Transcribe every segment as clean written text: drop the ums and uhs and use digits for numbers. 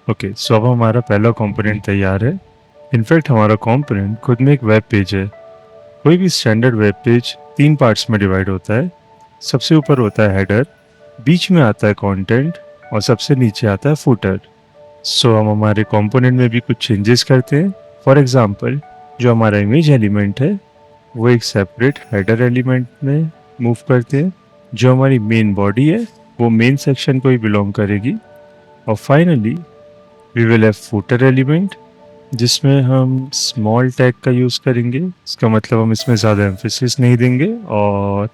Okay, सो अब हमारा पहला कंपोनेंट तैयार है। इनफैक्ट हमारा कंपोनेंट खुद में एक वेब पेज है। कोई भी स्टैंडर्ड वेब पेज 3 पार्ट्स में डिवाइड होता है। सबसे ऊपर होता है हेडर, बीच में आता है कंटेंट और सबसे नीचे आता है फुटर। सो हम हमारे कंपोनेंट में भी कुछ चेंजेस करते हैं। फॉर एग्जांपल, जो हमारा इमेज एलिमेंट है वो एक सेपरेट हेडर एलिमेंट में मूव करते हैं। जो हमारी मेन बॉडी है वो मेन सेक्शन को ही बिलोंग करेगी। और finally we will have footer element, जिसमें हम स्मॉल टैग का यूज़ करेंगे। इसका मतलब हम इसमें ज़्यादा एम्फेसिस नहीं देंगे और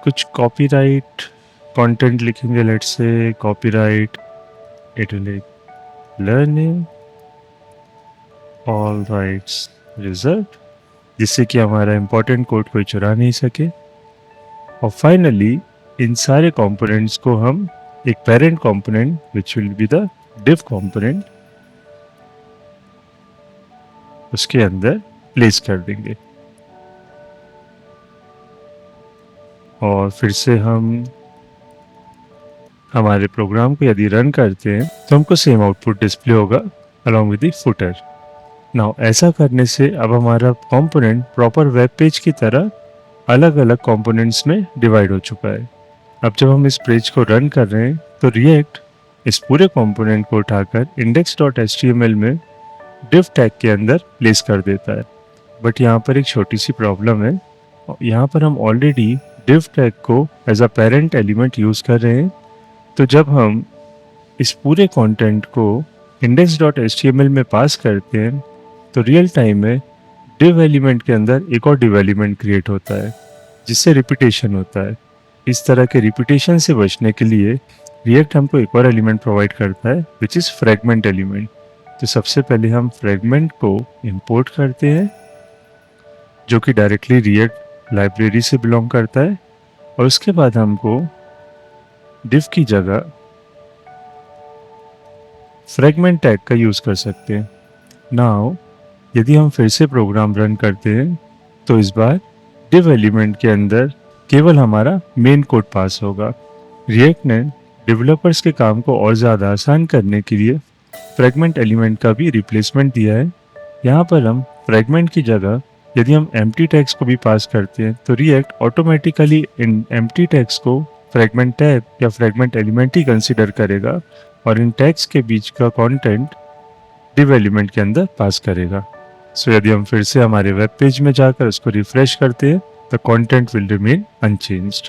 कुछ कॉपीराइट कंटेंट लिखेंगे। Let's say copyright iterative learning all rights reserve, जिससे कि हमारा इम्पोर्टेंट कोड कोई चुरा नहीं सके। और फाइनली इन सारे कंपोनेंट्स को हम एक parent component which will be the div component उसके अंदर प्लेस कर देंगे। और फिर से हम हमारे प्रोग्राम को यदि रन करते हैं तो हमको सेम आउटपुट डिस्प्ले होगा along with the footer. Now ऐसा करने से अब हमारा कंपोनेंट प्रॉपर वेब पेज की तरह अलग अलग कंपोनेंट्स में डिवाइड हो चुका है। अब जब हम इस पेज को रन कर रहे हैं तो रिएक्ट इस पूरे कंपोनेंट को उठाकर index.html में div टैग के अंदर प्लेस कर देता है। बट यहाँ पर एक छोटी सी प्रॉब्लम है। यहाँ पर हम ऑलरेडी div टैग को as a parent element use कर रहे हैं। तो जब हम इस पूरे कंटेंट को index.html में पास करते हैं तो रियल टाइम में div एलिमेंट के अंदर एक और div एलिमेंट क्रिएट होता है, जिससे रिपीटेशन होता है। इस तरह के रिपीटेशन से बचने के लिए रिएक्ट हमको एक और एलिमेंट प्रोवाइड करता है विच इज़ फ्रेगमेंट एलिमेंट। तो सबसे पहले हम फ्रेगमेंट को इंपोर्ट करते हैं, जो कि डायरेक्टली रिएक्ट लाइब्रेरी से बिलोंग करता है। और उसके बाद हमको div की जगह फ्रेगमेंट टैग का यूज़ कर सकते हैं। नाउ यदि हम फिर से प्रोग्राम रन करते हैं तो इस बार div एलिमेंट के अंदर केवल हमारा मेन कोड पास होगा। रिएक्ट ने डेवलपर्स के काम को और ज़्यादा आसान करने के लिए फ्रेगमेंट एलिमेंट का भी रिप्लेसमेंट दिया है। यहाँ पर हम फ्रेगमेंट की जगह यदि हम एम्प्टी टैग्स को भी पास करते हैं तो react automatically in empty tags को फ्रेगमेंट टैग या फ्रेगमेंट एलिमेंट ही कंसिडर करेगा और इन टैग्स के बीच का कंटेंट div एलिमेंट के अंदर पास करेगा। सो यदि हम फिर से हमारे वेब पेज में जाकर उसको रिफ्रेश करते हैं, the content will remain unchanged.